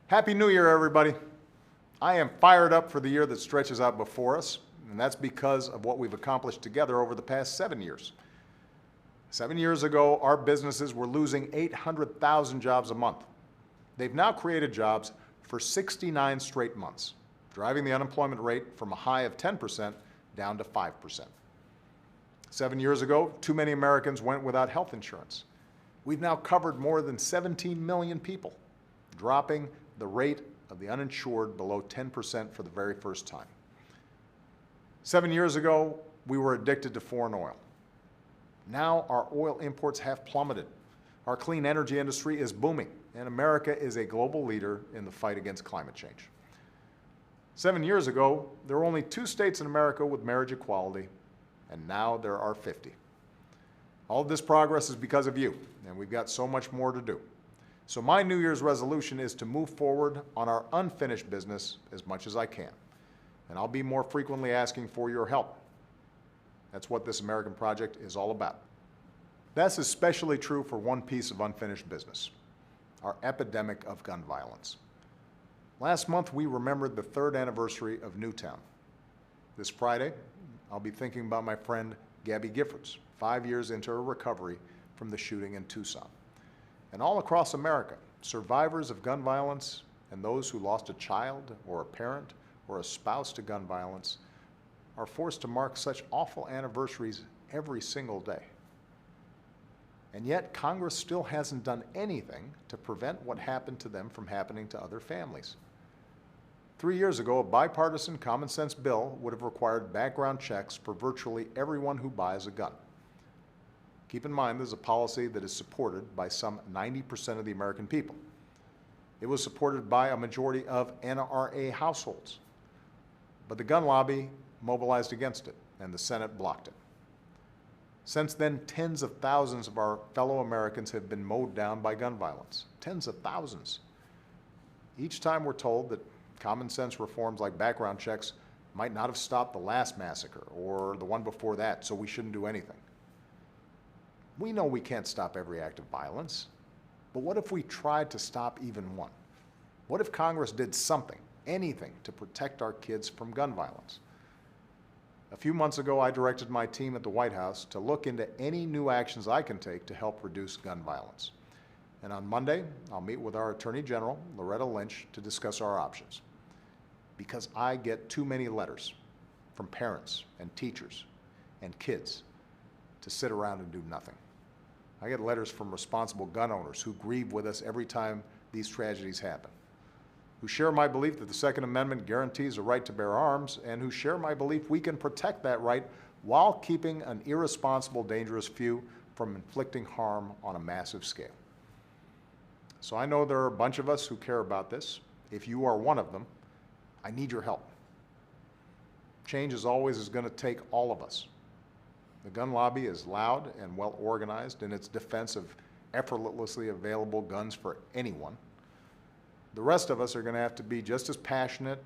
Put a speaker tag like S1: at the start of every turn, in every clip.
S1: Happy New Year, everybody. I am fired up for the year that stretches out before us, and that's because of what we've accomplished together over the past 7 years. 7 years ago, our businesses were losing 800,000 jobs a month. They've now created jobs for 69 straight months, driving the unemployment rate from a high of 10% down to 5%. 7 years ago, too many Americans went without health insurance. We've now covered more than 17 million people, dropping the rate of the uninsured below 10% for the very first time. 7 years ago, we were addicted to foreign oil. Now our oil imports have plummeted. Our clean energy industry is booming, and America is a global leader in the fight against climate change. 7 years ago, there were only 2 states in America with marriage equality, and now there are 50. All of this progress is because of you, and we've got so much more to do. So my New Year's resolution is to move forward on our unfinished business as much as I can. And I'll be more frequently asking for your help. That's what this American project is all about. That's especially true for one piece of unfinished business, our epidemic of gun violence. Last month, we remembered the 3rd anniversary of Newtown. This Friday, I'll be thinking about my friend Gabby Giffords, 5 years into her recovery from the shooting in Tucson. And all across America, survivors of gun violence and those who lost a child or a parent or a spouse to gun violence are forced to mark such awful anniversaries every single day. And yet, Congress still hasn't done anything to prevent what happened to them from happening to other families. 3 years ago, a bipartisan common sense bill would have required background checks for virtually everyone who buys a gun. Keep in mind, this is a policy that is supported by some 90% of the American people. It was supported by a majority of NRA households. But the gun lobby mobilized against it, and the Senate blocked it. Since then, tens of thousands of our fellow Americans have been mowed down by gun violence. Tens of thousands. Each time we're told that common sense reforms like background checks might not have stopped the last massacre or the one before that, so we shouldn't do anything. We know we can't stop every act of violence, but what if we tried to stop even one? What if Congress did something, anything, to protect our kids from gun violence? A few months ago, I directed my team at the White House to look into any new actions I can take to help reduce gun violence. And on Monday, I'll meet with our Attorney General, Loretta Lynch, to discuss our options. Because I get too many letters from parents and teachers and kids to sit around and do nothing. I get letters from responsible gun owners who grieve with us every time these tragedies happen, who share my belief that the Second Amendment guarantees a right to bear arms, and who share my belief we can protect that right while keeping an irresponsible, dangerous few from inflicting harm on a massive scale. So I know there are a bunch of us who care about this. If you are one of them, I need your help. Change, as always, is going to take all of us. The gun lobby is loud and well organized in its defense of effortlessly available guns for anyone. The rest of us are going to have to be just as passionate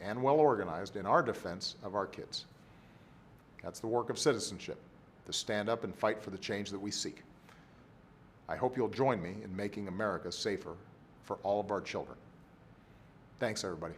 S1: and well organized in our defense of our kids. That's the work of citizenship, to stand up and fight for the change that we seek. I hope you'll join me in making America safer for all of our children. Thanks, everybody.